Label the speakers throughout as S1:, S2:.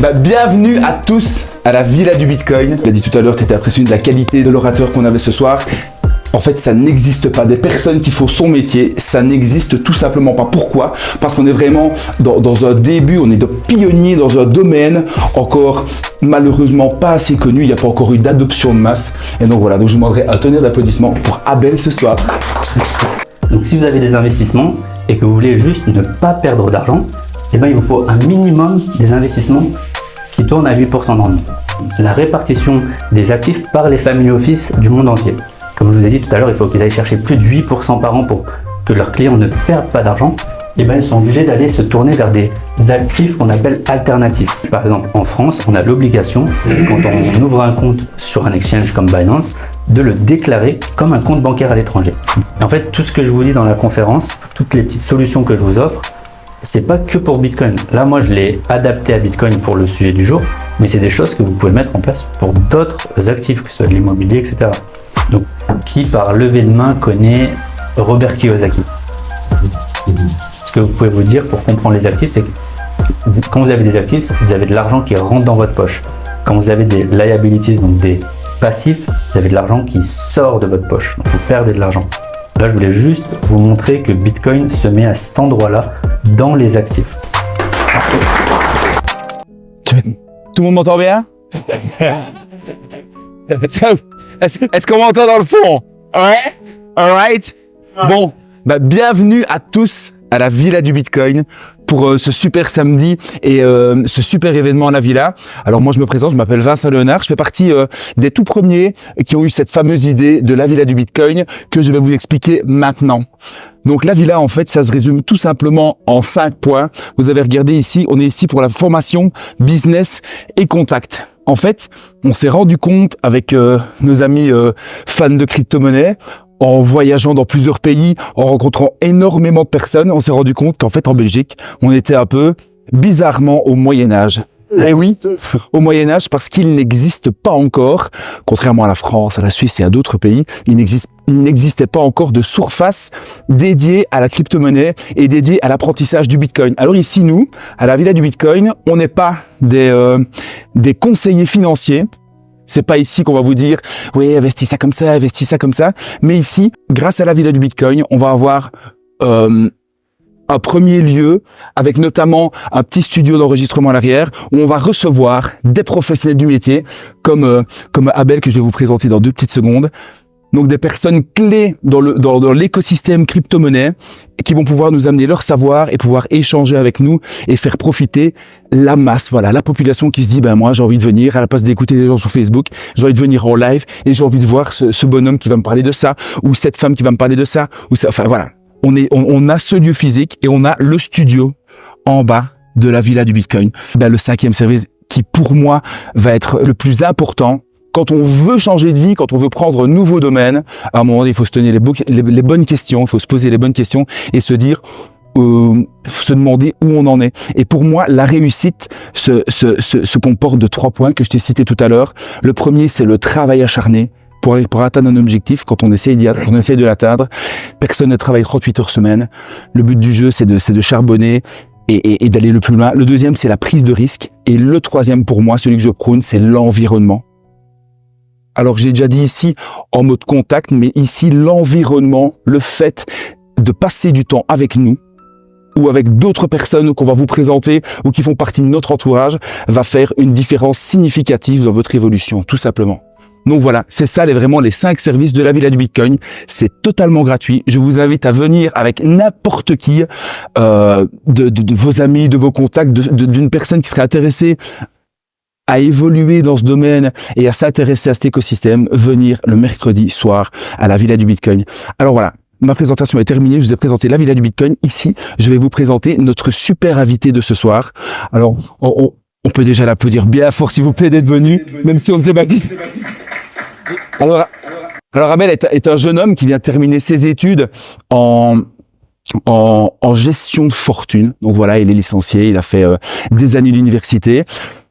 S1: Bienvenue à tous à la Villa du Bitcoin. Tu l'as dit tout à l'heure, tu étais impressionné de la qualité de l'orateur qu'on avait ce soir. En fait, ça n'existe pas. Des personnes qui font son métier, ça n'existe tout simplement pas. Pourquoi? Parce qu'on est vraiment dans un début, on est de pionniers dans un domaine encore malheureusement pas assez connu. Il n'y a pas encore eu d'adoption de masse. Et donc voilà, donc je vous demanderai un tonnerre d'applaudissements pour Abel ce soir.
S2: Donc si vous avez des investissements et que vous voulez juste ne pas perdre d'argent, eh bien, il vous faut un minimum des investissements qui tournent à 8% de rendement. La répartition des actifs par les family office du monde entier. Comme je vous ai dit tout à l'heure, il faut qu'ils aillent chercher plus de 8% par an pour que leurs clients ne perdent pas d'argent. Et bien, ils sont obligés d'aller se tourner vers des actifs qu'on appelle alternatifs. Par exemple, en France, on a l'obligation, quand on ouvre un compte sur un exchange comme Binance, de le déclarer comme un compte bancaire à l'étranger. Et en fait, tout ce que je vous dis dans la conférence, toutes les petites solutions que je vous offre, c'est pas que pour Bitcoin. Là, moi, je l'ai adapté à Bitcoin pour le sujet du jour, mais c'est des choses que vous pouvez mettre en place pour d'autres actifs, que ce soit de l'immobilier, etc. Donc, qui par levée de main connaît Robert Kiyosaki? Ce que vous pouvez vous dire pour comprendre les actifs, c'est que quand vous avez des actifs, vous avez de l'argent qui rentre dans votre poche. Quand vous avez des liabilities, donc des passifs, vous avez de l'argent qui sort de votre poche. Donc, vous perdez de l'argent. Là, je voulais juste vous montrer que Bitcoin se met à cet endroit-là dans les actifs.
S1: Tout le monde m'entend bien? Est-ce qu'on m'entend dans le fond? Ouais? Alright? Bon, bienvenue à tous à la Villa du Bitcoin pour ce super samedi et ce super événement à la Villa. Alors moi je me présente, je m'appelle Vincent Léonard, je fais partie des tout premiers qui ont eu cette fameuse idée de la Villa du Bitcoin que je vais vous expliquer maintenant. Donc la Villa en fait ça se résume tout simplement en 5 points. Vous avez regardé ici, on est ici pour la formation, business et contact. En fait, on s'est rendu compte avec nos amis fans de crypto-monnaie, en voyageant dans plusieurs pays, en rencontrant énormément de personnes, on s'est rendu compte qu'en fait en Belgique, on était un peu bizarrement au Moyen-Âge. Eh oui, au Moyen-Âge, parce qu'il n'existe pas encore, contrairement à la France, à la Suisse et à d'autres pays, il n'existait pas encore de surface dédiée à la crypto-monnaie et dédiée à l'apprentissage du Bitcoin. Alors ici, nous, à la Villa du Bitcoin, on n'est pas des conseillers financiers. C'est pas ici qu'on va vous dire, oui, investis ça comme ça, investis ça comme ça. Mais ici, grâce à la Villa du Bitcoin, on va avoir un premier lieu avec notamment un petit studio d'enregistrement à l'arrière où on va recevoir des professionnels du métier comme Abel que je vais vous présenter dans 2 petites secondes. Donc des personnes clés dans l'écosystème crypto-monnaie qui vont pouvoir nous amener leur savoir et pouvoir échanger avec nous et faire profiter la masse, voilà, la population qui se dit moi j'ai envie de venir à la place d'écouter les gens sur Facebook, j'ai envie de venir en live et j'ai envie de voir ce bonhomme qui va me parler de ça ou cette femme qui va me parler de ça ou ça, enfin voilà. On a ce lieu physique et on a le studio en bas de la Villa du Bitcoin. Le 5e service qui pour moi va être le plus important. Quand on veut changer de vie, quand on veut prendre un nouveau domaine, à un moment donné, il faut se tenir les bonnes questions, il faut se poser les bonnes questions et se dire, se demander où on en est. Et pour moi, la réussite se comporte de 3 points que je t'ai cités tout à l'heure. Le premier, c'est le travail acharné pour atteindre un objectif. Quand on essaye de l'atteindre, personne ne travaille 38 heures semaine. Le but du jeu, c'est de charbonner et d'aller le plus loin. Le deuxième, c'est la prise de risque. Et le troisième, pour moi, celui que je prône, c'est l'environnement. Alors j'ai déjà dit ici en mode contact, mais ici l'environnement, le fait de passer du temps avec nous ou avec d'autres personnes qu'on va vous présenter ou qui font partie de notre entourage va faire une différence significative dans votre évolution, tout simplement. Donc voilà, c'est ça vraiment les 5 services de la Villa du Bitcoin. C'est totalement gratuit. Je vous invite à venir avec n'importe qui de vos amis, de vos contacts, d'une personne qui serait intéressée à évoluer dans ce domaine et à s'intéresser à cet écosystème, venir le mercredi soir à la Villa du Bitcoin. Alors voilà, ma présentation est terminée, je vous ai présenté la Villa du Bitcoin. Ici, je vais vous présenter notre super invité de ce soir. Alors, on peut déjà l'applaudir bien fort, s'il vous plaît, d'être venu, même si on ne sait pas qui c'est. Alors Abel est un jeune homme qui vient de terminer ses études en gestion de fortune. Donc voilà, il est licencié, il a fait des années d'université,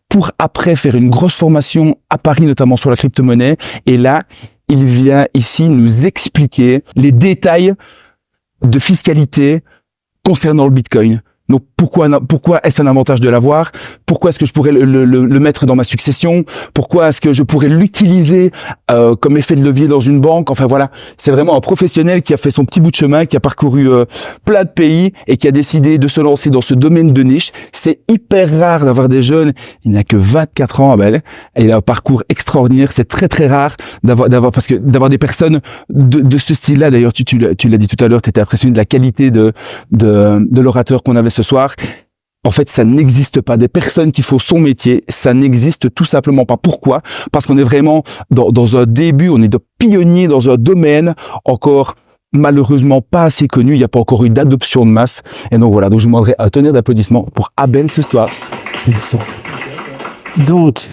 S1: pour après faire une grosse formation à Paris, notamment sur la crypto-monnaie. Et là, il vient ici nous expliquer les détails de fiscalité concernant le Bitcoin. Donc pourquoi est-ce un avantage de l'avoir? Pourquoi est-ce que je pourrais le mettre dans ma succession? Pourquoi est-ce que je pourrais l'utiliser comme effet de levier dans une banque? Enfin voilà, c'est vraiment un professionnel qui a fait son petit bout de chemin, qui a parcouru plein de pays et qui a décidé de se lancer dans ce domaine de niche. C'est hyper rare d'avoir des jeunes, il n'a que 24 ans, Abel, et il a un parcours extraordinaire. C'est très très rare d'avoir des personnes de ce style-là. D'ailleurs, tu l'as dit tout à l'heure, tu étais impressionné de la qualité de l'orateur qu'on avait ce soir. En fait, ça n'existe pas. Des personnes qui font son métier, ça n'existe tout simplement pas. Pourquoi? Parce qu'on est vraiment dans un début, on est de pionniers dans un domaine encore malheureusement pas assez connu. Il n'y a pas encore eu d'adoption de masse. Et donc voilà, donc je vous demanderai un tonnerre d'applaudissements pour Abel ce soir.
S2: Merci. Donc,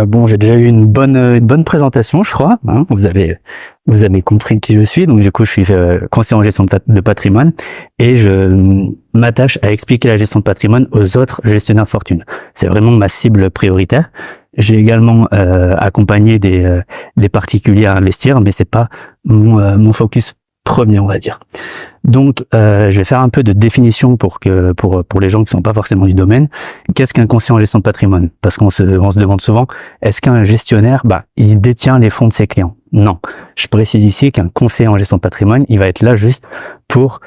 S2: bon, j'ai déjà eu une bonne présentation, je crois. Hein. Vous avez compris qui je suis. Donc, du coup, je suis conseiller en gestion de patrimoine et je m'attache à expliquer la gestion de patrimoine aux autres gestionnaires de fortune. C'est vraiment ma cible prioritaire. J'ai également accompagné des particuliers à investir, mais c'est pas mon focus premier, on va dire. Donc, je vais faire un peu de définition pour les gens qui sont pas forcément du domaine. Qu'est-ce qu'un conseiller en gestion de patrimoine? Parce qu'on se demande souvent, est-ce qu'un gestionnaire, il détient les fonds de ses clients? Non. Je précise ici qu'un conseiller en gestion de patrimoine, il va être là juste pour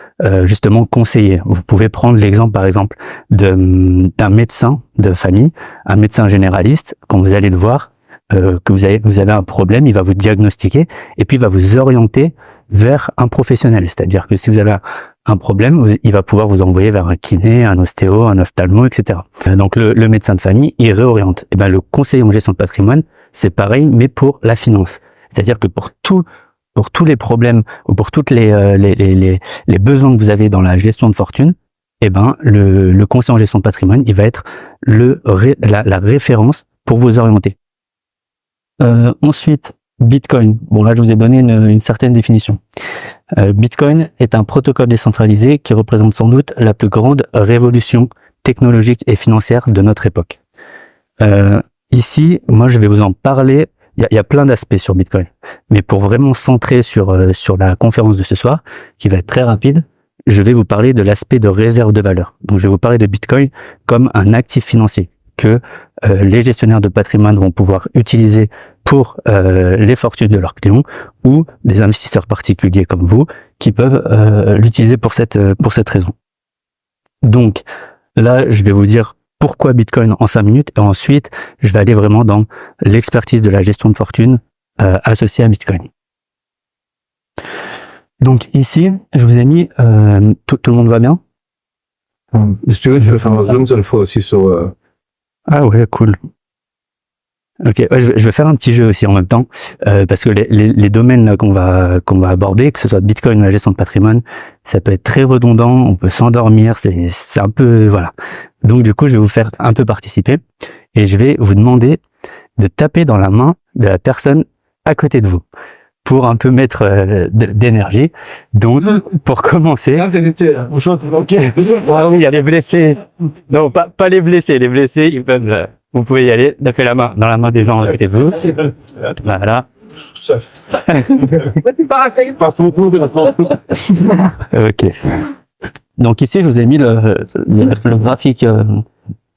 S2: justement conseiller. Vous pouvez prendre l'exemple, par exemple, d'un médecin de famille, un médecin généraliste. Quand vous allez le voir, que vous avez un problème, il va vous diagnostiquer et puis il va vous orienter vers un professionnel. C'est-à-dire que si vous avez un problème, il va pouvoir vous envoyer vers un kiné, un ostéo, un ophtalmo, etc. Donc le médecin de famille, il réoriente. Et ben le conseiller en gestion de patrimoine, c'est pareil, mais pour la finance. C'est-à-dire que pour tous les problèmes ou pour toutes les besoins que vous avez dans la gestion de fortune, eh ben le conseiller en gestion de patrimoine, il va être la référence pour vous orienter. Ensuite, Bitcoin. Bon, là, je vous ai donné une certaine définition. Bitcoin est un protocole décentralisé qui représente sans doute la plus grande révolution technologique et financière de notre époque. Ici, moi, je vais vous en parler. Il y a plein d'aspects sur Bitcoin. Mais pour vraiment centrer sur la conférence de ce soir, qui va être très rapide, je vais vous parler de l'aspect de réserve de valeur. Donc, je vais vous parler de Bitcoin comme un actif financier que les gestionnaires de patrimoine vont pouvoir utiliser pour les fortunes de leurs clients ou des investisseurs particuliers comme vous qui peuvent l'utiliser pour cette raison. Donc là, je vais vous dire pourquoi Bitcoin en 5 minutes et ensuite, je vais aller vraiment dans l'expertise de la gestion de fortune associée à Bitcoin. Donc ici, je vous ai mis... tout le monde va bien?
S3: Si tu veux, je vais faire un zoom cette fois aussi sur...
S2: Ah ouais, cool. Ok, ouais, je vais faire un petit jeu aussi en même temps, parce que les domaines là, qu'on va aborder, que ce soit Bitcoin ou la gestion de patrimoine, ça peut être très redondant, on peut s'endormir, c'est un peu, voilà. Donc du coup, je vais vous faire un peu participer, et je vais vous demander de taper dans la main de la personne à côté de vous, pour un peu mettre d'énergie. Donc, pour commencer...
S3: Ah, c'est l'été, là.
S2: Ok. Ah oui, il y a les blessés. Non, pas les blessés. Les blessés, ils peuvent... vous pouvez y aller, taper la main dans la main des gens à côté de vous. Voilà. Ok. Donc ici, je vous ai mis le graphique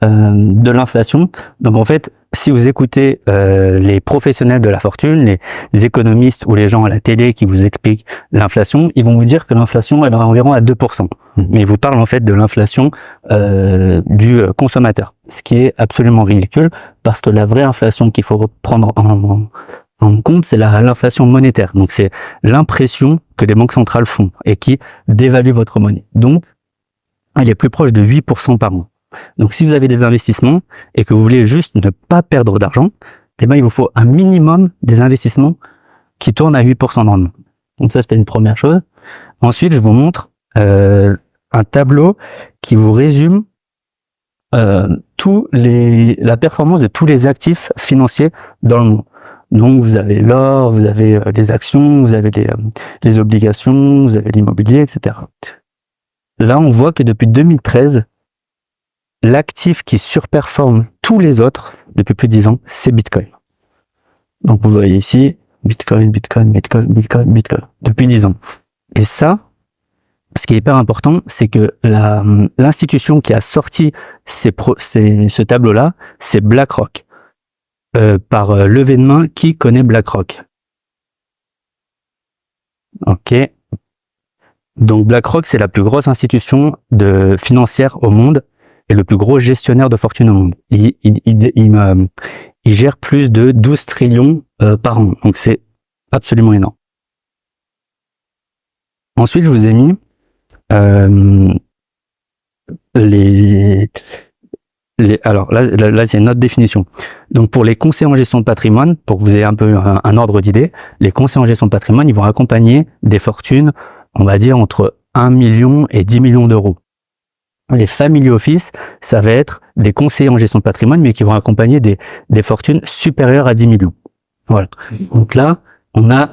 S2: de l'inflation. Donc en fait, si vous écoutez les professionnels de la fortune, les économistes ou les gens à la télé qui vous expliquent l'inflation, ils vont vous dire que l'inflation elle est environ à 2%. Mais ils vous parlent en fait de l'inflation du consommateur, ce qui est absolument ridicule parce que la vraie inflation qu'il faut prendre en compte, c'est l'inflation monétaire. Donc c'est l'impression que les banques centrales font et qui dévalue votre monnaie. Donc, elle est plus proche de 8% par an. Donc, si vous avez des investissements et que vous voulez juste ne pas perdre d'argent, eh ben, il vous faut un minimum des investissements qui tournent à 8% de rendement. Donc, ça, c'était une première chose. Ensuite, je vous montre un tableau qui vous résume la performance de tous les actifs financiers dans le monde. Donc, vous avez l'or, vous avez les actions, vous avez les obligations, vous avez l'immobilier, etc. Là, on voit que depuis 2013, l'actif qui surperforme tous les autres depuis plus de 10 ans, c'est Bitcoin. Donc vous voyez ici, Bitcoin, depuis 10 ans. Et ça, ce qui est hyper important, c'est que l'institution qui a sorti ce tableau-là, c'est BlackRock. Par levée de main, qui connaît BlackRock? Ok. Donc BlackRock, c'est la plus grosse institution financière au monde et le plus gros gestionnaire de fortune au monde. Il gère plus de 12 trillions par an. Donc c'est absolument énorme. Ensuite, je vous ai mis alors là c'est une autre définition. Donc pour les conseillers en gestion de patrimoine, pour que vous ayez un peu un ordre d'idée, les conseillers en gestion de patrimoine, ils vont accompagner des fortunes, on va dire entre 1 million et 10 millions d'euros. Les family office, ça va être des conseillers en gestion de patrimoine, mais qui vont accompagner des fortunes supérieures à 10 millions. Voilà. Donc là, on a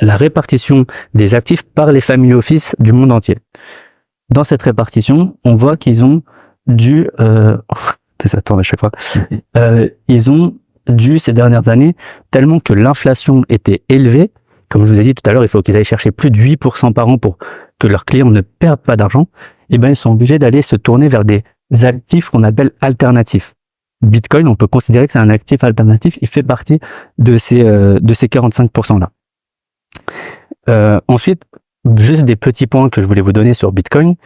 S2: la répartition des actifs par les family office du monde entier. Dans cette répartition, on voit qu'ils ont dû à chaque fois. Ils ont dû ces dernières années, tellement que l'inflation était élevée, comme je vous ai dit tout à l'heure, il faut qu'ils aillent chercher plus de 8% par an pour que leurs clients ne perdent pas d'argent, et ben ils sont obligés d'aller se tourner vers des actifs qu'on appelle alternatifs. Bitcoin, on peut considérer que c'est un actif alternatif, il fait partie de ces 45% là. Ensuite, juste des petits points que je voulais vous donner sur Bitcoin.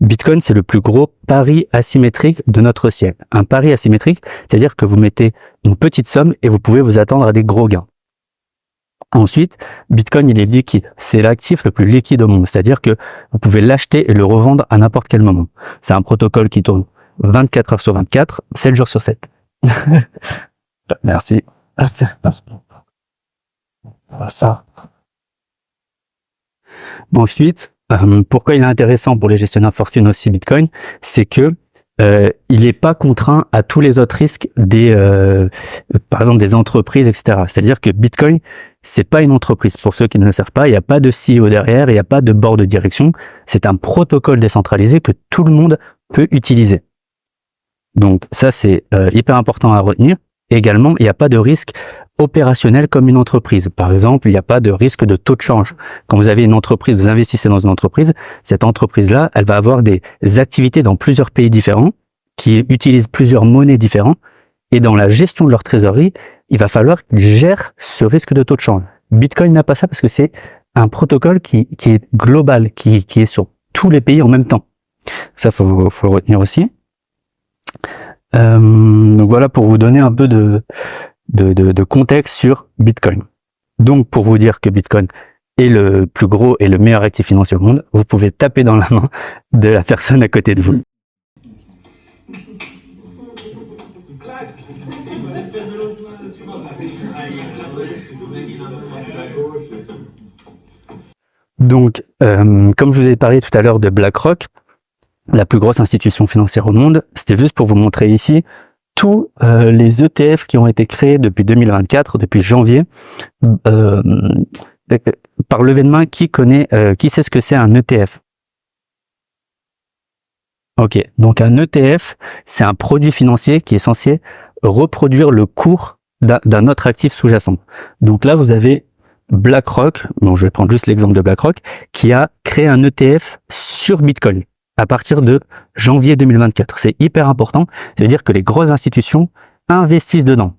S2: Bitcoin, c'est le plus gros pari asymétrique de notre siècle. Un pari asymétrique, c'est-à-dire que vous mettez une petite somme et vous pouvez vous attendre à des gros gains. Ensuite, Bitcoin, il est liquide. C'est l'actif le plus liquide au monde. C'est-à-dire que vous pouvez l'acheter et le revendre à n'importe quel moment. C'est un protocole qui tourne 24 heures sur 24, 7 jours sur 7. Merci. Ça. Ensuite, pourquoi il est intéressant pour les gestionnaires de fortune aussi Bitcoin, c'est que il n'est pas contraint à tous les autres risques par exemple des entreprises, etc. C'est-à-dire que Bitcoin, c'est pas une entreprise. Pour ceux qui ne le savent pas, il n'y a pas de CEO derrière, il n'y a pas de board de direction. C'est un protocole décentralisé que tout le monde peut utiliser. Donc ça, c'est hyper important à retenir. Également, il n'y a pas de risque opérationnel comme une entreprise. Par exemple, il n'y a pas de risque de taux de change. Quand vous avez une entreprise, vous investissez dans une entreprise, cette entreprise-là, elle va avoir des activités dans plusieurs pays différents, qui utilisent plusieurs monnaies différentes, et dans la gestion de leur trésorerie, il va falloir qu'ils gèrent ce risque de taux de change. Bitcoin n'a pas ça parce que c'est un protocole qui est global, qui est sur tous les pays en même temps. Ça, faut le retenir aussi. Donc voilà pour vous donner un peu de contexte sur Bitcoin. Donc pour vous dire que Bitcoin est le plus gros et le meilleur actif financier au monde, vous pouvez taper dans la main de la personne à côté de vous. Donc, comme je vous ai parlé tout à l'heure de BlackRock, la plus grosse institution financière au monde, c'était juste pour vous montrer ici tous les ETF qui ont été créés depuis 2024, depuis janvier, par levée de main. Qui sait ce que c'est un ETF? Ok, donc un ETF, c'est un produit financier qui est censé reproduire le cours d'un autre actif sous-jacent. Donc là, vous avez BlackRock, bon, je vais prendre juste l'exemple de BlackRock, qui a créé un ETF sur Bitcoin à partir de janvier 2024. C'est hyper important, ça veut dire que les grosses institutions investissent dedans.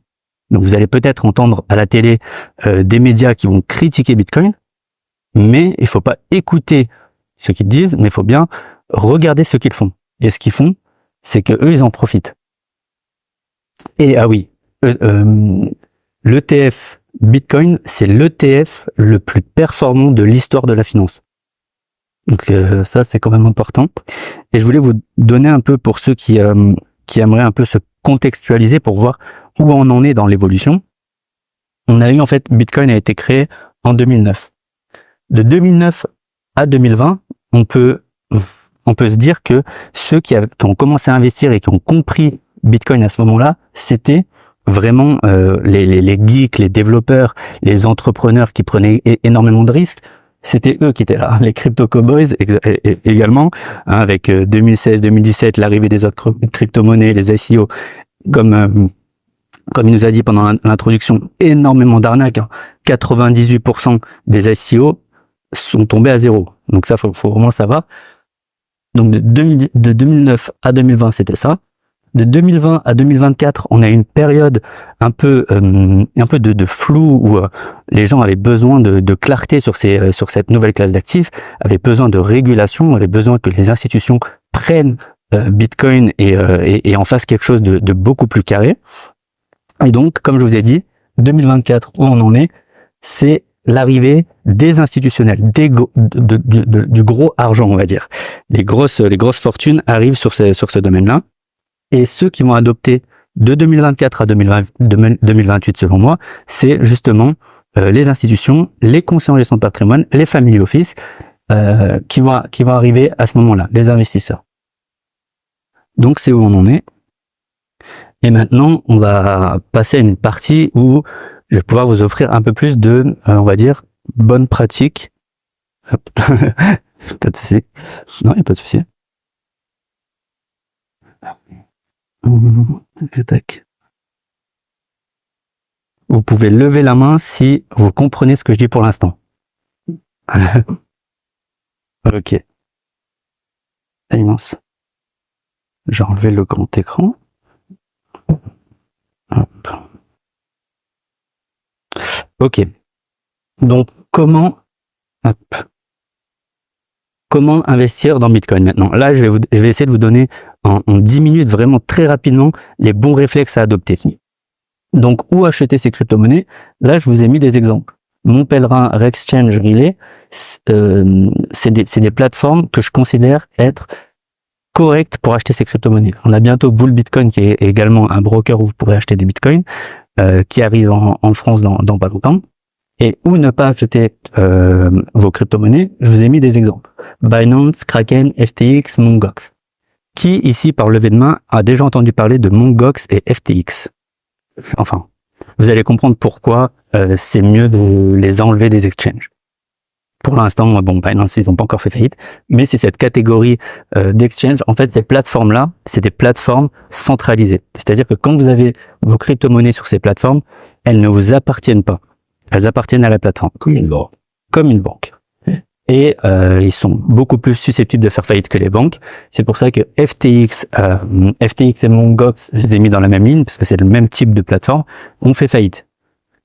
S2: Donc vous allez peut-être entendre à la télé des médias qui vont critiquer Bitcoin, mais il faut pas écouter ce qu'ils disent, mais il faut bien regarder ce qu'ils font. Et ce qu'ils font, c'est que eux, ils en profitent. Et ah oui, l'ETF Bitcoin, c'est l'ETF le plus performant de l'histoire de la finance. Donc ça, c'est quand même important. Et je voulais vous donner un peu, pour ceux qui aimeraient un peu se contextualiser pour voir où on en est dans l'évolution. On a eu, en fait, Bitcoin a été créé en 2009. De 2009 à 2020, on peut se dire que ceux qui ont commencé à investir et qui ont compris Bitcoin à ce moment-là, c'était vraiment les geeks, les développeurs, les entrepreneurs qui prenaient énormément de risques. C'était eux qui étaient là, les crypto-cowboys également, hein, avec 2016-2017, l'arrivée des autres crypto-monnaies, les ICO, comme il nous a dit pendant l'introduction, énormément d'arnaques. 98% des ICO sont tombés à zéro. Donc ça, faut vraiment le savoir. Donc de 2009 à 2020, c'était ça. De 2020 à 2024, on a une période un peu de flou où les gens avaient besoin de clarté sur cette nouvelle classe d'actifs, avaient besoin de régulation, avaient besoin que les institutions prennent Bitcoin et en fassent quelque chose de beaucoup plus carré. Et donc, comme je vous ai dit, 2024, où on en est, c'est l'arrivée des institutionnels, du gros argent, on va dire. Les grosses fortunes arrivent sur ce domaine-là. Et ceux qui vont adopter de 2024 à 2028, selon moi, c'est justement les institutions, les conseillers en gestion de patrimoine, les family office, qui vont arriver à ce moment-là, les investisseurs. Donc, c'est où on en est. Et maintenant, on va passer à une partie où je vais pouvoir vous offrir un peu plus de, on va dire, bonnes pratiques. Hop. Pas de souci. Non, il n'y a pas de souci. Tac. Vous pouvez lever la main si vous comprenez ce que je dis pour l'instant. Ok. Immense. J'ai enlevé le grand écran. Hop. Ok. Donc, comment investir dans Bitcoin maintenant? Là, je vais essayer de vous donner en 10 minutes, vraiment très rapidement, les bons réflexes à adopter. Donc, où acheter ces crypto-monnaies? Là, je vous ai mis des exemples. Mon Pèlerin, Rexchange, Relay, c'est des plateformes que je considère être correctes pour acheter ces crypto-monnaies. On a bientôt Bull Bitcoin, qui est également un broker où vous pourrez acheter des bitcoins, qui arrive en France dans pas longtemps. Et où ne pas acheter vos crypto-monnaies, je vous ai mis des exemples. Binance, Kraken, FTX, Mongox. Qui ici, par levée de main, a déjà entendu parler de Mongox et FTX? Enfin, vous allez comprendre pourquoi c'est mieux de les enlever des exchanges. Pour l'instant, bon, Binance, ils n'ont pas encore fait faillite, mais c'est cette catégorie d'exchange. En fait, ces plateformes-là, c'est des plateformes centralisées. C'est-à-dire que quand vous avez vos crypto-monnaies sur ces plateformes, elles ne vous appartiennent pas. Elles appartiennent à la plateforme. Comme une banque. Et ils sont beaucoup plus susceptibles de faire faillite que les banques. C'est pour ça que FTX et Mongox, je les ai mis dans la même ligne, parce que c'est le même type de plateforme, ont fait faillite.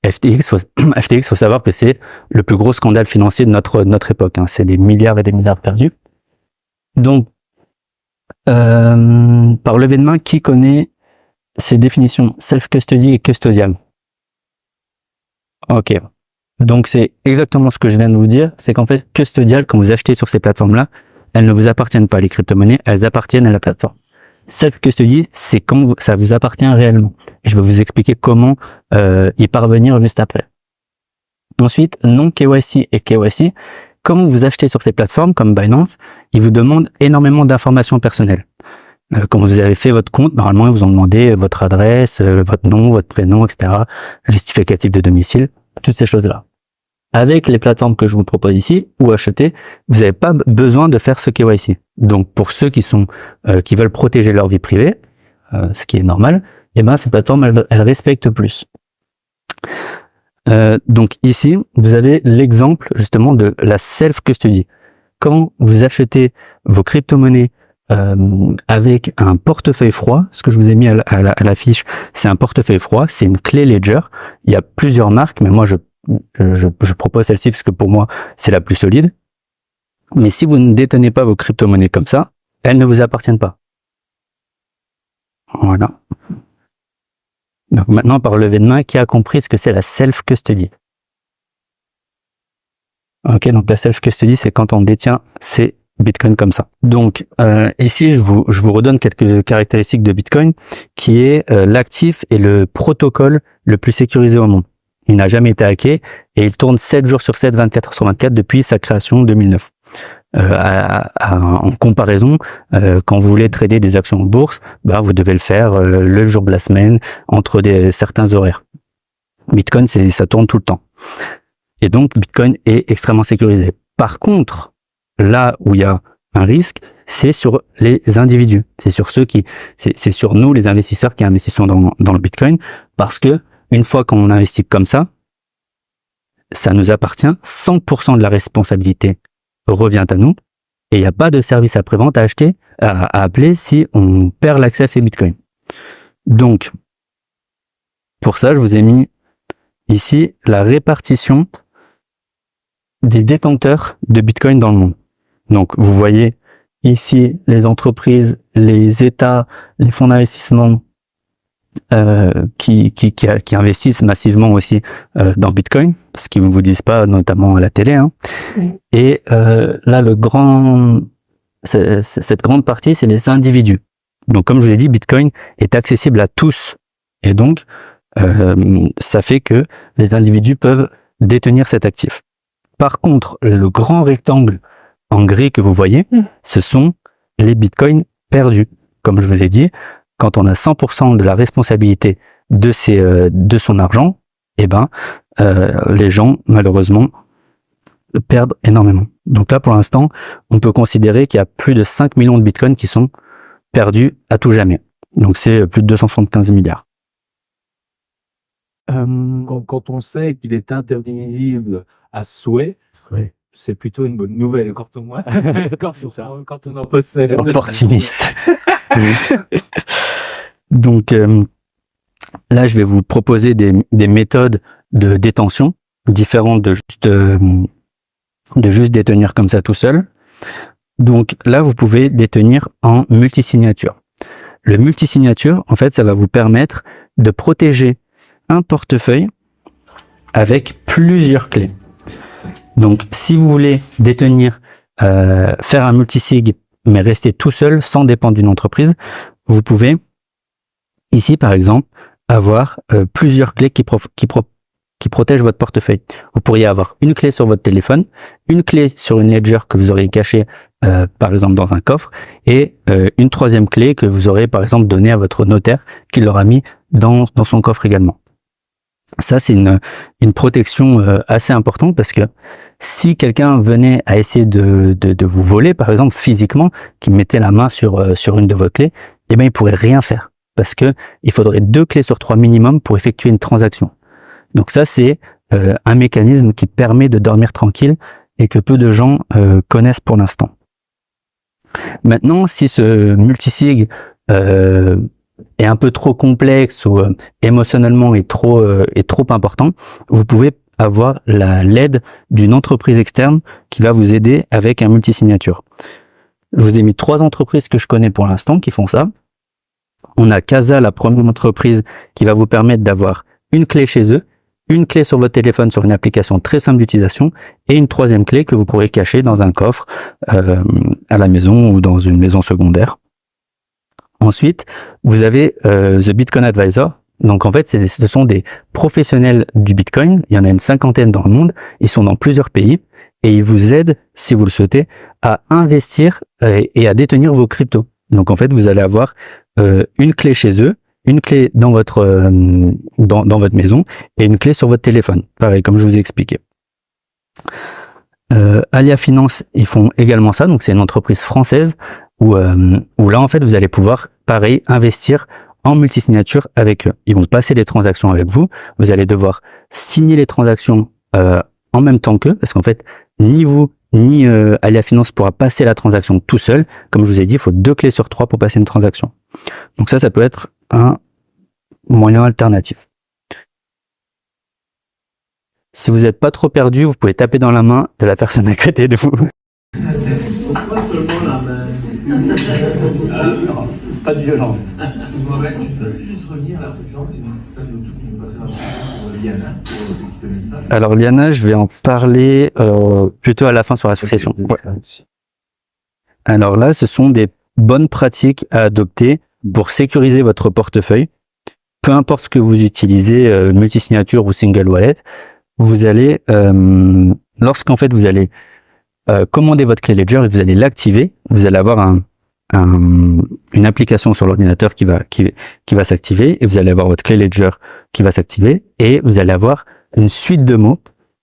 S2: FTX, faut savoir que c'est le plus gros scandale financier de notre époque. Hein. C'est des milliards et des milliards perdus. Donc, par levée de main, qui connaît ces définitions self-custody et custodial? Ok. Donc, c'est exactement ce que je viens de vous dire. C'est qu'en fait, custodial, quand vous achetez sur ces plateformes-là, elles ne vous appartiennent pas, les crypto-monnaies, elles appartiennent à la plateforme. Self-custody, c'est quand ça vous appartient réellement. Et je vais vous expliquer comment y parvenir juste après. Ensuite, non KYC et KYC. Quand vous achetez sur ces plateformes comme Binance, ils vous demandent énormément d'informations personnelles. Quand vous avez fait votre compte, normalement, ils vous ont demandé votre adresse, votre nom, votre prénom, etc., justificatif de domicile, toutes ces choses-là. Avec les plateformes que je vous propose ici, ou acheter, vous n'avez pas besoin de faire ce KYC. Donc, pour ceux qui veulent protéger leur vie privée, ce qui est normal, eh ben, ces plateformes, elles respectent plus. Donc, ici, vous avez l'exemple, justement, de la self-custody. Quand vous achetez vos crypto-monnaies avec un portefeuille froid, ce que je vous ai mis à la fiche, c'est un portefeuille froid, c'est une clé Ledger. Il y a plusieurs marques, mais moi, je propose celle-ci parce que pour moi, c'est la plus solide. Mais si vous ne détenez pas vos crypto-monnaies comme ça, elles ne vous appartiennent pas. Voilà. Donc maintenant, par levée de main, qui a compris ce que c'est la self-custody? Ok, donc la self-custody, c'est quand on détient ces Bitcoin comme ça. Donc ici, je vous redonne quelques caractéristiques de Bitcoin, qui est l'actif et le protocole le plus sécurisé au monde. Il n'a jamais été hacké et il tourne 7 jours sur 7, 24 heures sur 24 depuis sa création en 2009. En comparaison, quand vous voulez trader des actions en bourse, vous devez le faire le jour de la semaine, entre certains horaires. Bitcoin, ça tourne tout le temps. Et donc, Bitcoin est extrêmement sécurisé. Par contre, là où il y a un risque, c'est sur les individus. C'est sur nous, les investisseurs, qui investissons dans le Bitcoin, parce que une fois qu'on investit comme ça nous appartient. 100% de la responsabilité revient à nous et il n'y a pas de service après-vente à appeler si on perd l'accès à ces bitcoins. Donc, pour ça, je vous ai mis ici la répartition des détenteurs de bitcoin dans le monde. Donc, vous voyez ici les entreprises, les États, les fonds d'investissement qui investissent massivement aussi dans Bitcoin, ce qu'ils ne vous disent pas notamment à la télé. Hein. Oui. Et là, cette grande partie, c'est les individus. Donc, comme je vous ai dit, Bitcoin est accessible à tous. Et donc, ça fait que les individus peuvent détenir cet actif. Par contre, le grand rectangle en gris que vous voyez, ce sont les bitcoins perdus. Comme je vous ai dit, quand on a 100% de la responsabilité de son argent, eh ben, les gens, malheureusement, perdent énormément. Donc là, pour l'instant, on peut considérer qu'il y a plus de 5 millions de bitcoins qui sont perdus à tout jamais. Donc c'est plus de 275 milliards.
S3: Quand on sait qu'il est interdisible à souhait, oui, c'est plutôt une bonne nouvelle quand on en possède.
S2: Opportuniste. Donc là, je vais vous proposer des méthodes de détention différentes de juste détenir comme ça tout seul. Donc là, vous pouvez détenir en multisignature. Le multisignature, en fait, ça va vous permettre de protéger un portefeuille avec plusieurs clés. Donc, si vous voulez détenir, faire un multisig, mais rester tout seul, sans dépendre d'une entreprise, vous pouvez, ici par exemple, avoir plusieurs clés qui protègent votre portefeuille. Vous pourriez avoir une clé sur votre téléphone, une clé sur une ledger que vous auriez cachée, par exemple, dans un coffre, et une troisième clé que vous aurez, par exemple, donnée à votre notaire, qui l'aura mis dans son coffre également. Ça, c'est une protection assez importante parce que si quelqu'un venait à essayer de vous voler, par exemple, physiquement, qui mettait la main sur une de vos clés, eh ben, il pourrait rien faire parce que il faudrait 2 clés sur 3 minimum pour effectuer une transaction. Donc ça, c'est un mécanisme qui permet de dormir tranquille et que peu de gens connaissent pour l'instant. Maintenant, si ce multisig est un peu trop complexe ou émotionnellement est trop important, vous pouvez avoir l'aide d'une entreprise externe qui va vous aider avec un multisignature. Je vous ai mis 3 entreprises que je connais pour l'instant qui font ça. On a Casa, la première entreprise qui va vous permettre d'avoir une clé chez eux, une clé sur votre téléphone sur une application très simple d'utilisation et une troisième clé que vous pourrez cacher dans un coffre à la maison ou dans une maison secondaire. Ensuite, vous avez The Bitcoin Advisor. Donc en fait, ce sont des professionnels du Bitcoin. Il y en a une 50aine dans le monde. Ils sont dans plusieurs pays et ils vous aident, si vous le souhaitez, à investir et à détenir vos cryptos. Donc en fait, vous allez avoir une clé chez eux, une clé dans votre maison et une clé sur votre téléphone. Pareil, comme je vous ai expliqué. Alia Finance, ils font également ça. Donc c'est une entreprise française où là, en fait, vous allez pouvoir, pareil, investir en multisignature avec eux. Ils vont passer les transactions avec vous. Vous allez devoir signer les transactions en même temps qu'eux, parce qu'en fait, ni vous, ni Alia Finance pourra passer la transaction tout seul. Comme je vous ai dit, il faut 2 clés sur 3 pour passer une transaction. Donc ça peut être un moyen alternatif. Si vous n'êtes pas trop perdu, vous pouvez taper dans la main de la personne à côté de vous. Pas de violence.
S4: Excuse-moi, tu peux juste revenir à la précédente, pas du tout, qui me passait sur Liana, pour ceux qui ne connaissent pas.
S2: Alors Liana, je vais en parler plutôt à la fin sur l'association. Ouais. Alors là, ce sont des bonnes pratiques à adopter pour sécuriser votre portefeuille. Peu importe ce que vous utilisez, multisignature ou single wallet, vous allez, lorsqu'en fait vous allez commander votre clé Ledger et vous allez l'activer, vous allez avoir une application sur l'ordinateur qui va s'activer et vous allez avoir votre clé Ledger qui va s'activer et vous allez avoir une suite de mots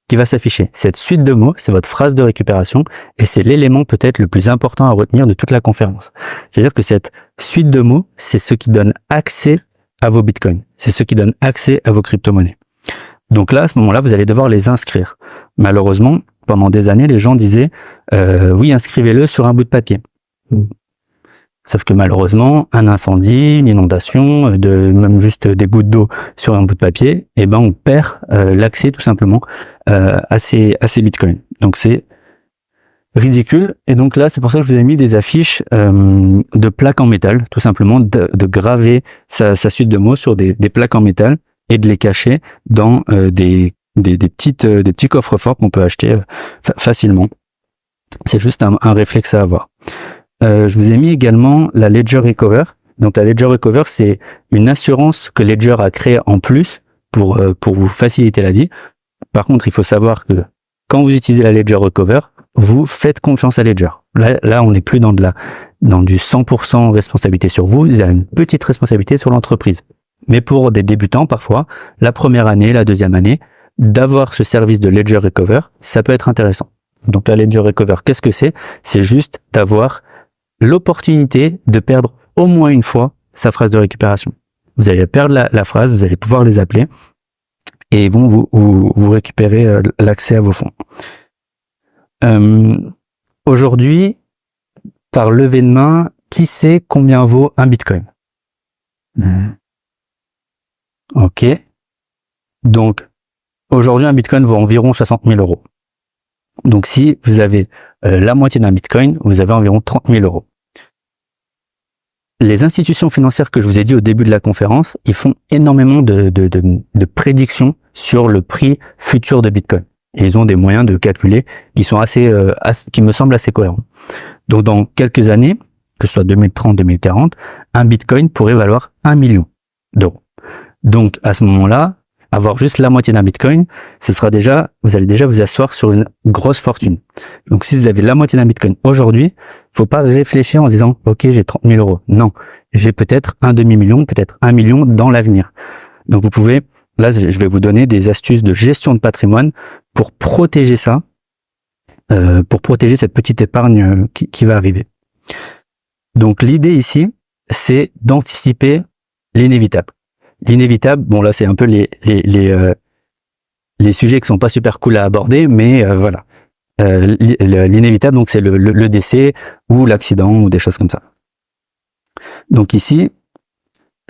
S2: qui va s'afficher. Cette suite de mots, c'est votre phrase de récupération et c'est l'élément peut-être le plus important à retenir de toute la conférence. C'est-à-dire que cette suite de mots, c'est ce qui donne accès à vos bitcoins. C'est ce qui donne accès à vos crypto-monnaies. Donc là, à ce moment-là, vous allez devoir les inscrire. Malheureusement, pendant des années, les gens disaient oui, inscrivez-le sur un bout de papier. Sauf que malheureusement, un incendie, une inondation, même juste des gouttes d'eau sur un bout de papier, eh ben on perd l'accès tout simplement à ces bitcoins. Donc c'est ridicule. Et donc là, c'est pour ça que je vous ai mis des affiches de plaques en métal, tout simplement, de graver sa suite de mots sur des plaques en métal et de les cacher dans des petits coffres-forts qu'on peut acheter facilement. C'est juste un réflexe à avoir. Je vous ai mis également la Ledger Recover. Donc la Ledger Recover, c'est une assurance que Ledger a créée en plus pour vous faciliter la vie. Par contre, il faut savoir que quand vous utilisez la Ledger Recover, vous faites confiance à Ledger. Là, on n'est plus dans du 100% responsabilité sur vous. Vous avez une petite responsabilité sur l'entreprise. Mais pour des débutants, parfois, la première année, la deuxième année, d'avoir ce service de Ledger Recover, ça peut être intéressant. Donc la Ledger Recover, qu'est-ce que c'est? C'est juste d'avoir l'opportunité de perdre au moins une fois sa phrase de récupération. Vous allez perdre la phrase, vous allez pouvoir les appeler et ils vont vous récupérer l'accès à vos fonds. Aujourd'hui, par levée de main, qui sait combien vaut un bitcoin? Ok. Donc, aujourd'hui, un bitcoin vaut environ 60 000 euros. Donc, si vous avez la moitié d'un bitcoin, vous avez environ 30 000 euros. Les institutions financières que je vous ai dit au début de la conférence, ils font énormément de prédictions sur le prix futur de bitcoin. Et ils ont des moyens de calculer qui sont qui me semblent assez cohérents. Donc, dans quelques années, que ce soit 2030, 2040, un bitcoin pourrait valoir 1 million d'euros. Donc, à ce moment-là, avoir juste la moitié d'un bitcoin, vous allez déjà vous asseoir sur une grosse fortune. Donc, si vous avez la moitié d'un bitcoin aujourd'hui, faut pas réfléchir en se disant, OK, j'ai 30 000 euros. Non. J'ai peut-être un demi-million, peut-être 1 million dans l'avenir. Donc, vous pouvez, là, je vais vous donner des astuces de gestion de patrimoine pour protéger ça, pour protéger cette petite épargne qui va arriver. Donc, l'idée ici, c'est d'anticiper l'inévitable. L'inévitable, bon là c'est un peu les sujets qui sont pas super cool à aborder, mais voilà. L'inévitable, donc c'est le décès ou l'accident ou des choses comme ça. Donc ici,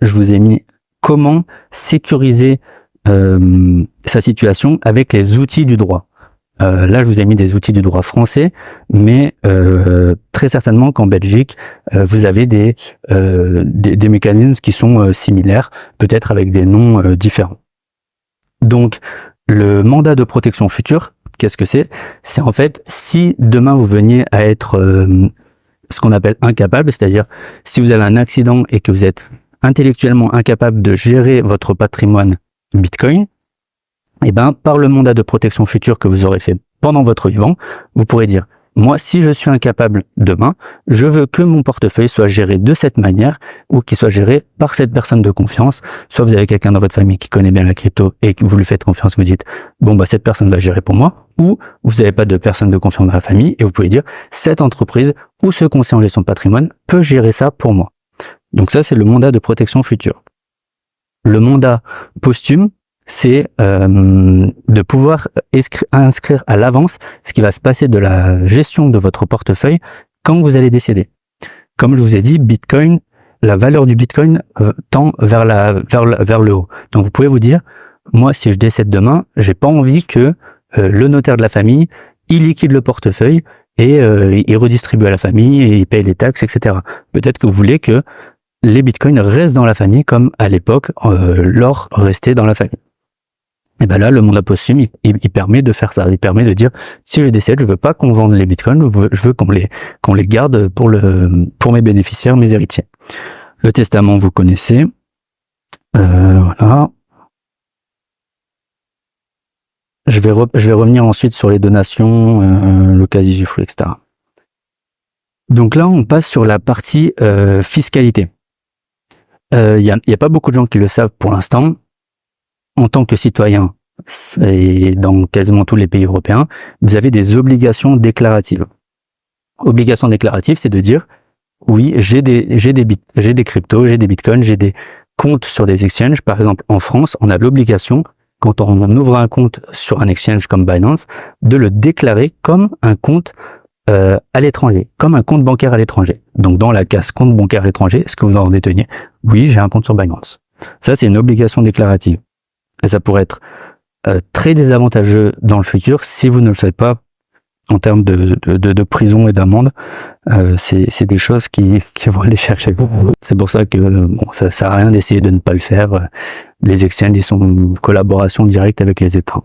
S2: je vous ai mis comment sécuriser sa situation avec les outils du droit. Là, je vous ai mis des outils du droit français, mais très certainement qu'en Belgique, vous avez des mécanismes qui sont similaires, peut-être avec des noms différents. Donc, le mandat de protection future, qu'est-ce que c'est? C'est en fait, si demain vous veniez à être ce qu'on appelle incapable, c'est-à-dire si vous avez un accident et que vous êtes intellectuellement incapable de gérer votre patrimoine Bitcoin, et ben, par le mandat de protection future que vous aurez fait pendant votre vivant, vous pourrez dire, moi, si je suis incapable demain, je veux que mon portefeuille soit géré de cette manière ou qu'il soit géré par cette personne de confiance. Soit vous avez quelqu'un dans votre famille qui connaît bien la crypto et que vous lui faites confiance, vous dites, bon, bah, cette personne va gérer pour moi, ou vous n'avez pas de personne de confiance dans la famille et vous pouvez dire, cette entreprise ou ce conseiller en gestion de patrimoine peut gérer ça pour moi. Donc ça, c'est le mandat de protection future. Le mandat posthume, c'est de pouvoir inscrire à l'avance ce qui va se passer de la gestion de votre portefeuille quand vous allez décéder. Comme je vous ai dit, Bitcoin, la valeur du Bitcoin tend vers le haut. Donc vous pouvez vous dire, moi si je décède demain, j'ai pas envie que le notaire de la famille, il liquide le portefeuille et il redistribue à la famille et il paye les taxes, etc. Peut-être que vous voulez que les Bitcoins restent dans la famille comme à l'époque l'or restait dans la famille. Et ben là, le mandat posthume, il permet de faire ça. Il permet de dire, si je décède, je veux pas qu'on vende les bitcoins, je veux qu'on les garde pour mes bénéficiaires, mes héritiers. Le testament, vous connaissez. Voilà. Je vais revenir ensuite sur les donations, le quasi-usufruit, etc. Donc là, on passe sur la partie fiscalité. Il y a pas beaucoup de gens qui le savent pour l'instant. En tant que citoyen, et dans quasiment tous les pays européens, vous avez des obligations déclaratives. Obligation déclarative, c'est de dire, oui, j'ai des cryptos, j'ai des bitcoins, j'ai des comptes sur des exchanges. Par exemple, en France, on a l'obligation quand on ouvre un compte sur un exchange comme Binance, de le déclarer comme un compte à l'étranger, comme un compte bancaire à l'étranger. Donc dans la case compte bancaire à l'étranger, est-ce que vous en détenez? Oui, j'ai un compte sur Binance. Ça, c'est une obligation déclarative. Et ça pourrait être très désavantageux dans le futur si vous ne le faites pas en termes de prison et d'amende. C'est des choses qui vont aller chercher. C'est pour ça que bon, ça sert à rien d'essayer de ne pas le faire. Les exchanges, ils sont en collaboration directe avec les États.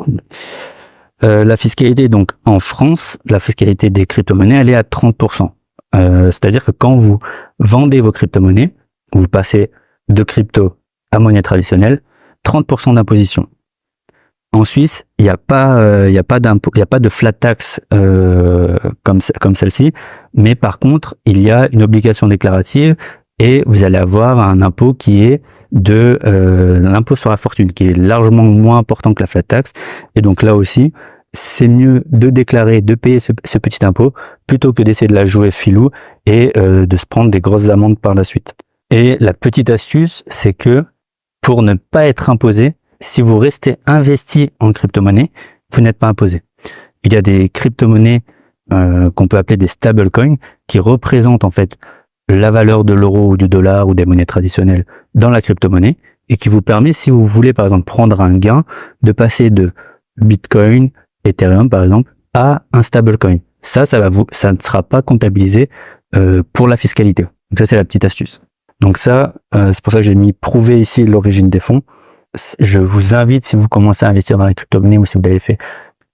S2: La fiscalité, donc en France, la fiscalité des crypto-monnaies, elle est à 30%. C'est-à-dire que quand vous vendez vos crypto-monnaies, vous passez de crypto à monnaie traditionnelle, 30% d'imposition. En Suisse, il n'y a pas d'impôt, il n'y a pas de flat tax comme celle-ci, mais par contre, il y a une obligation déclarative et vous allez avoir un impôt qui est de l'impôt sur la fortune, qui est largement moins important que la flat tax. Et donc là aussi, c'est mieux de déclarer, de payer ce petit impôt, plutôt que d'essayer de la jouer filou et de se prendre des grosses amendes par la suite. Et la petite astuce, c'est que pour ne pas être imposé, si vous restez investi en crypto-monnaie, vous n'êtes pas imposé. Il y a des crypto-monnaies qu'on peut appeler des stablecoins qui représentent en fait la valeur de l'euro ou du dollar ou des monnaies traditionnelles dans la crypto-monnaie et qui vous permet, si vous voulez par exemple prendre un gain, de passer de Bitcoin, Ethereum par exemple, à un stablecoin. Ça ne sera pas comptabilisé pour la fiscalité. Donc ça, c'est la petite astuce. Donc ça, c'est pour ça que j'ai mis prouver ici l'origine des fonds. Je vous invite, si vous commencez à investir dans les crypto-monnaies ou si vous l'avez fait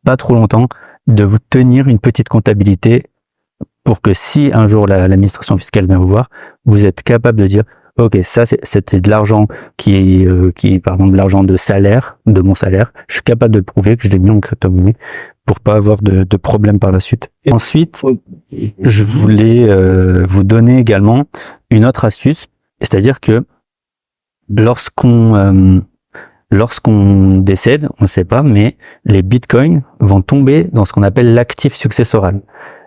S2: pas trop longtemps, de vous tenir une petite comptabilité pour que si un jour l'administration fiscale vient vous voir, vous êtes capable de dire ok, ça c'était de l'argent qui est par exemple de l'argent de salaire, de mon salaire. Je suis capable de prouver que je l'ai mis en crypto-monnaie pour pas avoir de problème par la suite. Et ensuite, je voulais vous donner également une autre astuce, c'est-à-dire que lorsqu'on décède, on ne sait pas, mais les bitcoins vont tomber dans ce qu'on appelle l'actif successoral.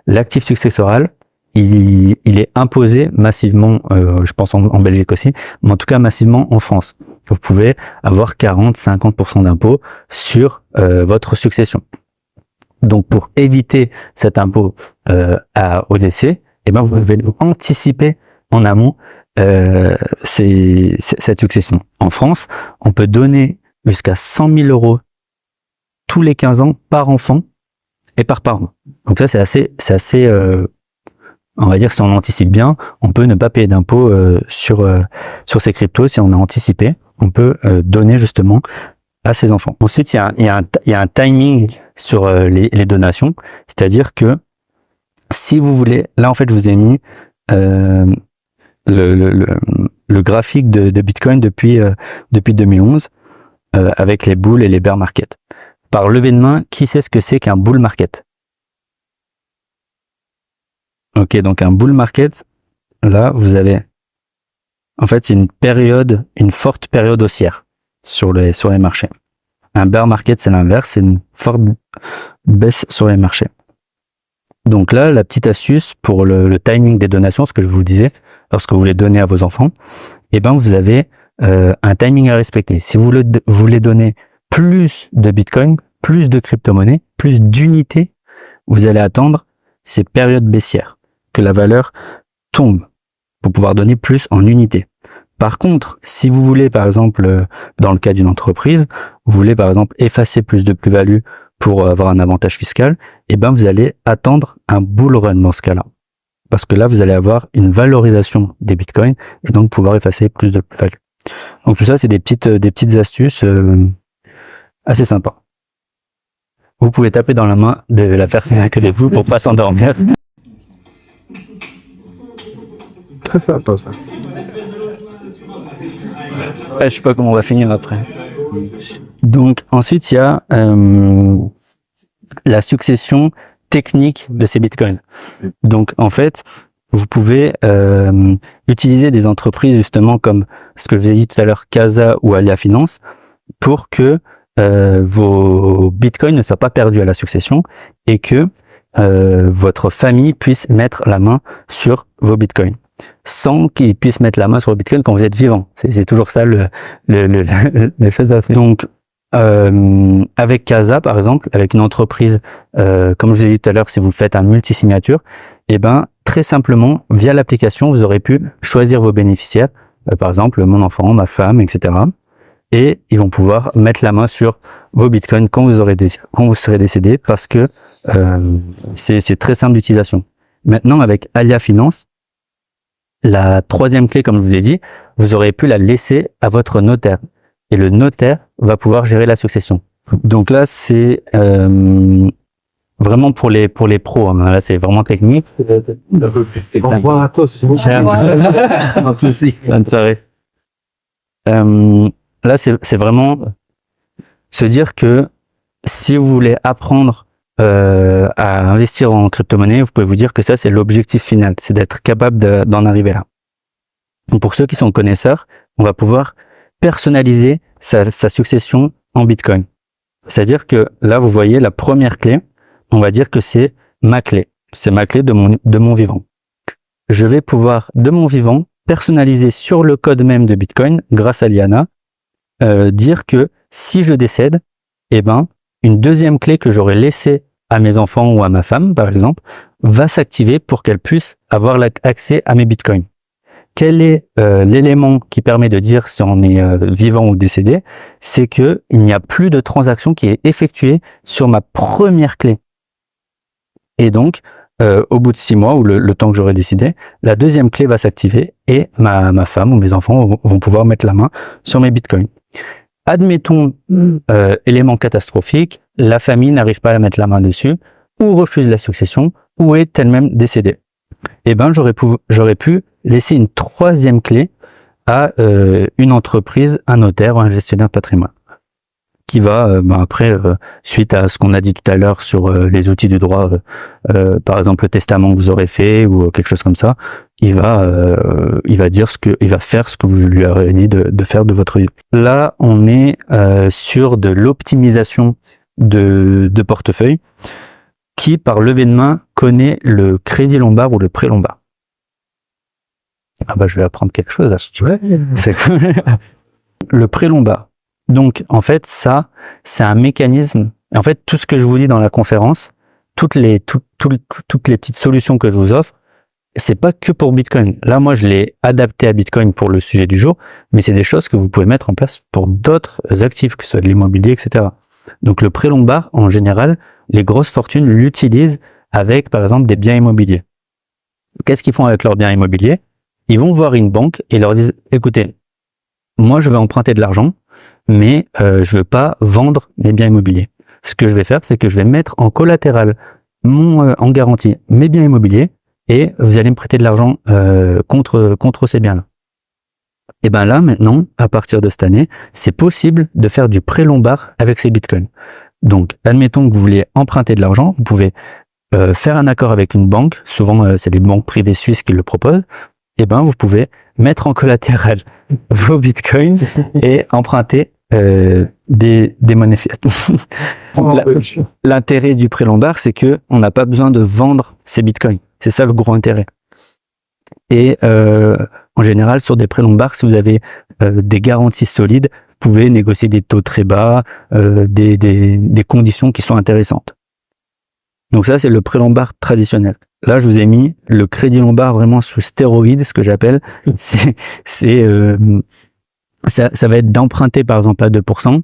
S2: L'actif successoral, il est imposé massivement, je pense en Belgique aussi, mais en tout cas massivement en France. Vous pouvez avoir 40-50% d'impôt sur votre succession. Donc pour éviter cet impôt au décès, eh ben vous devez anticiper en amont cette succession. En France, on peut donner jusqu'à 100 000 € tous les 15 ans par enfant et par parent. Donc ça, c'est assez on va dire, si on anticipe bien, on peut ne pas payer d'impôt sur ces cryptos. Si on a anticipé, on peut donner justement à ses enfants. Ensuite, il y a un timing sur les donations, c'est-à-dire que si vous voulez, là en fait, je vous ai mis le graphique de Bitcoin depuis 2011 avec les bulls et les bear market. Par levée de main, qui sait ce que c'est qu'un bull market? Ok, donc un bull market, là vous avez, en fait c'est une forte période haussière sur les marchés. Un bear market c'est l'inverse, c'est une forte baisse sur les marchés. Donc là, la petite astuce pour le timing des donations, ce que je vous disais, lorsque vous voulez donner à vos enfants, eh ben vous avez un timing à respecter. Si vous voulez donner plus de Bitcoin, plus de crypto-monnaies, plus d'unités, vous allez attendre ces périodes baissières, que la valeur tombe pour pouvoir donner plus en unités. Par contre, si vous voulez, par exemple, dans le cas d'une entreprise, vous voulez par exemple effacer plus de plus-value pour avoir un avantage fiscal, eh ben vous allez attendre un bull run dans ce cas-là. Parce que là, vous allez avoir une valorisation des bitcoins et donc pouvoir effacer plus de plus-value. Donc tout ça, c'est des petites astuces assez sympas. Vous pouvez taper dans la main de la personne à côté de vous pour pas s'endormir.
S3: Très sympa ça.
S2: Je sais pas comment on va finir après. Donc ensuite, il y a la succession technique de ces bitcoins. Donc en fait, vous pouvez utiliser des entreprises justement comme ce que je vous ai dit tout à l'heure, Casa ou Alia Finance, pour que vos bitcoins ne soient pas perdus à la succession et que votre famille puisse mettre la main sur vos bitcoins sans qu'ils puissent mettre la main sur vos bitcoins quand vous êtes vivant. C'est toujours ça les choses à faire. Donc avec Casa, par exemple, avec une entreprise, comme je vous ai dit tout à l'heure, si vous faites un multi-signature, eh ben, très simplement, via l'application, vous aurez pu choisir vos bénéficiaires, par exemple, mon enfant, ma femme, etc. Et ils vont pouvoir mettre la main sur vos bitcoins quand vous serez décédé, parce que c'est très simple d'utilisation. Maintenant, avec Alia Finance, la troisième clé, comme je vous ai dit, vous aurez pu la laisser à votre notaire. Et le notaire va pouvoir gérer la succession. Donc là, c'est vraiment pour les pros. Hein. Là, c'est vraiment technique.
S3: Au revoir à tous.
S2: Bonne soirée. Là, c'est vraiment se dire que si vous voulez apprendre à investir en crypto-monnaie, vous pouvez vous dire que ça, c'est l'objectif final. C'est d'être capable d'en arriver là. Donc, pour ceux qui sont connaisseurs, on va pouvoir personnaliser sa succession en Bitcoin. C'est-à-dire que là, vous voyez la première clé, on va dire que c'est ma clé. C'est ma clé de mon vivant. Je vais pouvoir, de mon vivant, personnaliser sur le code même de Bitcoin, grâce à Liana, dire que si je décède, eh ben, une deuxième clé que j'aurais laissée à mes enfants ou à ma femme, par exemple, va s'activer pour qu'elle puisse avoir accès à mes Bitcoins. Quel est l'élément qui permet de dire si on est vivant ou décédé? C'est que il n'y a plus de transaction qui est effectuée sur ma première clé. Et donc, au bout de 6 mois, ou le temps que j'aurai décidé, la deuxième clé va s'activer et ma femme ou mes enfants vont pouvoir mettre la main sur mes bitcoins. Admettons, élément catastrophique, la famille n'arrive pas à mettre la main dessus, ou refuse la succession, ou est elle-même décédée. Eh ben, j'aurais pu laisser une troisième clé à une entreprise, un notaire ou un gestionnaire de patrimoine, qui va après, suite à ce qu'on a dit tout à l'heure sur les outils du droit, par exemple le testament que vous aurez fait ou quelque chose comme ça, il va dire il va faire ce que vous lui avez dit de faire de votre vie. Là, on est sur de l'optimisation de portefeuille. Qui, par levée de main, connaît le crédit lombard ou le prêt lombard? Ah bah, je vais apprendre quelque chose. Ouais. C'est cool. Le prêt lombard. Donc, en fait, ça, c'est un mécanisme. Et en fait, tout ce que je vous dis dans la conférence, toutes les petites solutions que je vous offre, c'est pas que pour Bitcoin. Là, moi, je l'ai adapté à Bitcoin pour le sujet du jour, mais c'est des choses que vous pouvez mettre en place pour d'autres actifs, que ce soit de l'immobilier, etc. Donc, le prêt lombard, en général, les grosses fortunes l'utilisent avec, par exemple, des biens immobiliers. Qu'est-ce qu'ils font avec leurs biens immobiliers? Ils vont voir une banque et leur disent, écoutez, moi, je vais emprunter de l'argent, mais je veux pas vendre mes biens immobiliers. Ce que je vais faire, c'est que je vais mettre en collatéral, en garantie, mes biens immobiliers, et vous allez me prêter de l'argent contre ces biens-là. Et ben là, maintenant, à partir de cette année, c'est possible de faire du prêt lombard avec ces bitcoins. Donc, admettons que vous vouliez emprunter de l'argent, vous pouvez faire un accord avec une banque, souvent c'est les banques privées suisses qui le proposent, et ben vous pouvez mettre en collatéral vos bitcoins et emprunter des monnaies fiat. L'intérêt du prêt lombard, c'est que on n'a pas besoin de vendre ces bitcoins. C'est ça le gros intérêt. Et en général, sur des prêts lombards, si vous avez des garanties solides, vous pouvez négocier des taux très bas, des conditions qui sont intéressantes. Donc ça, c'est le prêt lombard traditionnel. Là, je vous ai mis le crédit lombard vraiment sous stéroïde, ce que j'appelle. Ça va être d'emprunter, par exemple, à 2%,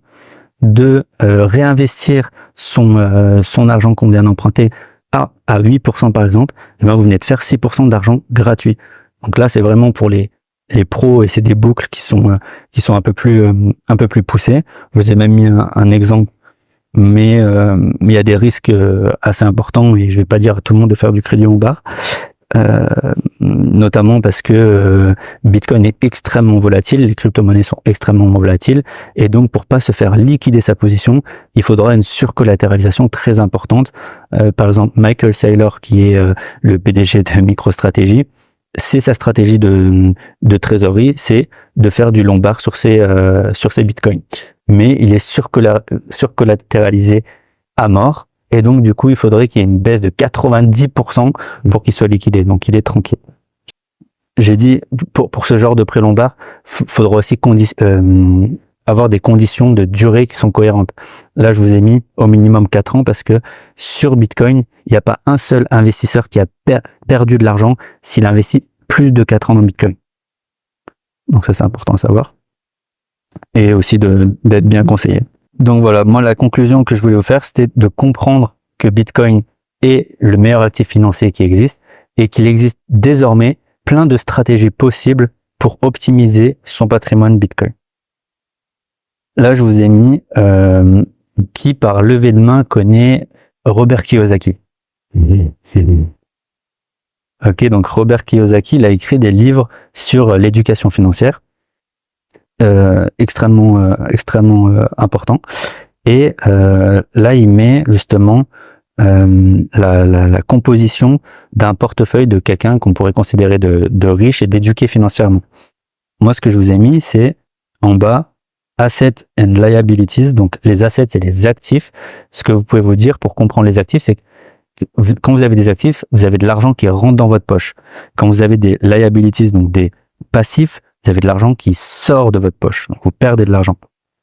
S2: de réinvestir son argent qu'on vient d'emprunter à 8%, par exemple. Et ben, vous venez de faire 6% d'argent gratuit. Donc là, c'est vraiment pour les pros et c'est des boucles qui sont un peu plus poussées. Je vous ai même mis un exemple, mais il y a des risques assez importants et je vais pas dire à tout le monde de faire du crédit lombard, notamment parce que Bitcoin est extrêmement volatile, les crypto-monnaies sont extrêmement volatiles et donc pour pas se faire liquider sa position, il faudra une surcollatéralisation très importante. Par exemple, Michael Saylor, qui est le PDG de MicroStrategy, c'est sa stratégie de trésorerie, c'est de faire du lombard sur ses bitcoins. Mais il est surcollatéralisé à mort. Et donc, du coup, il faudrait qu'il y ait une baisse de 90% pour qu'il soit liquidé. Donc, il est tranquille. J'ai dit, pour ce genre de prêt lombard, faudra aussi avoir des conditions de durée qui sont cohérentes. Là, je vous ai mis au minimum 4 ans parce que sur Bitcoin, il n'y a pas un seul investisseur qui a perdu de l'argent s'il investit plus de 4 ans dans Bitcoin. Donc ça, c'est important à savoir. Et aussi d'être bien conseillé. Donc voilà, moi, la conclusion que je voulais vous faire, c'était de comprendre que Bitcoin est le meilleur actif financier qui existe et qu'il existe désormais plein de stratégies possibles pour optimiser son patrimoine Bitcoin. Là, je vous ai mis qui par levée de main connaît Robert Kiyosaki. Ok, donc Robert Kiyosaki, il a écrit des livres sur l'éducation financière, extrêmement important. Et là, il met justement la composition d'un portefeuille de quelqu'un qu'on pourrait considérer de riche et d'éduqué financièrement. Moi, ce que je vous ai mis, c'est en bas Assets and Liabilities. Donc, les assets, c'est les actifs. Ce que vous pouvez vous dire pour comprendre les actifs, c'est que quand vous avez des actifs, vous avez de l'argent qui rentre dans votre poche. Quand vous avez des liabilities, donc des passifs, vous avez de l'argent qui sort de votre poche. Donc, vous perdez de l'argent.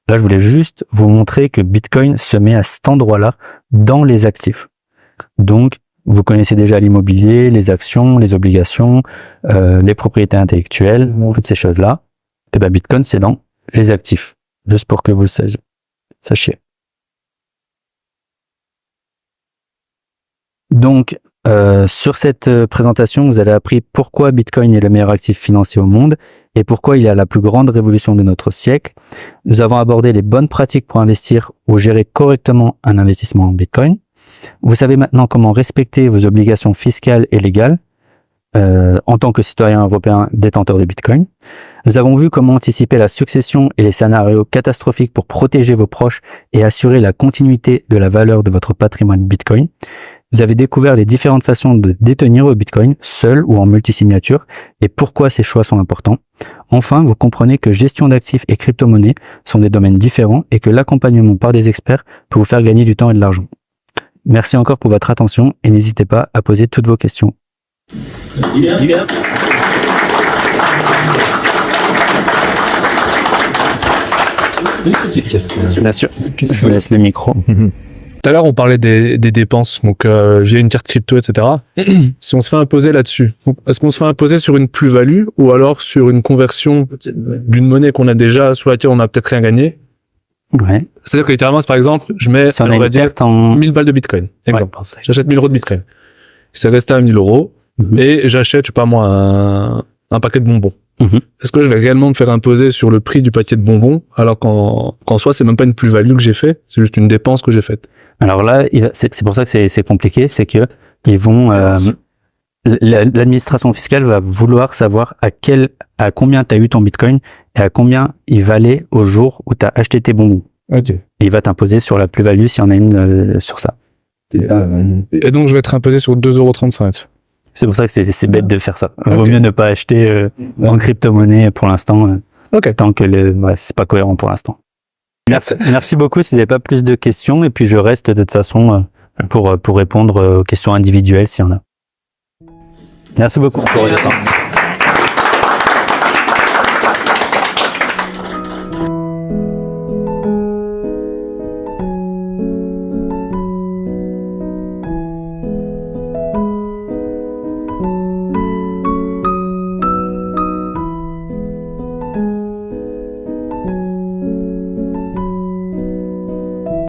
S2: Là, je voulais juste vous montrer que Bitcoin se met à cet endroit-là dans les actifs. Donc, vous connaissez déjà l'immobilier, les actions, les obligations, les propriétés intellectuelles, toutes ces choses-là. Et ben, Bitcoin, c'est dans les actifs. Juste pour que vous le sachiez. Donc, sur cette présentation, vous avez appris pourquoi Bitcoin est le meilleur actif financier au monde et pourquoi il est à la plus grande révolution de notre siècle. Nous avons abordé les bonnes pratiques pour investir ou gérer correctement un investissement en Bitcoin. Vous savez maintenant comment respecter vos obligations fiscales et légales en tant que citoyen européen détenteur de Bitcoin. Nous avons vu comment anticiper la succession et les scénarios catastrophiques pour protéger vos proches et assurer la continuité de la valeur de votre patrimoine Bitcoin. Vous avez découvert les différentes façons de détenir vos Bitcoins, seul ou en multisignature, et pourquoi ces choix sont importants. Enfin, vous comprenez que gestion d'actifs et crypto-monnaies sont des domaines différents et que l'accompagnement par des experts peut vous faire gagner du temps et de l'argent. Merci encore pour votre attention et n'hésitez pas à poser toutes vos questions. Bien sûr. Je vous laisse le micro.
S5: Tout à l'heure, on parlait des dépenses, donc via une carte crypto, etc. Si on se fait imposer là-dessus, est-ce qu'on se fait imposer sur une plus-value ou alors sur une conversion d'une monnaie qu'on a déjà, sur laquelle on a peut-être rien gagné?
S2: Ouais.
S5: C'est-à-dire que littéralement, par exemple, je mets,
S2: Si on a
S5: on
S2: une
S5: va dire,
S2: perte en
S5: 1000 balles de Bitcoin, exemple.
S2: Ouais.
S5: J'achète 1000 euros de Bitcoin. C'est resté à 1000 euros et j'achète, je sais pas moi, un paquet de bonbons. Est-ce que je vais réellement me faire imposer sur le prix du paquet de bonbons alors qu'en soi, c'est même pas une plus-value que j'ai fait, c'est juste une dépense que j'ai faite?
S2: Alors là, c'est pour ça que c'est compliqué, c'est que ils vont l'administration fiscale va vouloir savoir à combien tu as eu ton Bitcoin et à combien il valait au jour où tu as acheté tes bonbons.
S5: Ok.
S2: Et il va t'imposer sur la plus-value s'il y en a une sur ça.
S5: Et donc, je vais être imposé sur 2,35 €.
S2: C'est pour ça que c'est bête de faire ça. Vaut mieux ne pas acheter en crypto-monnaie pour l'instant, tant que c'est pas cohérent pour l'instant. Merci beaucoup. Si vous n'avez pas plus de questions, et puis je reste de toute façon pour répondre aux questions individuelles s'il y en a. Merci beaucoup.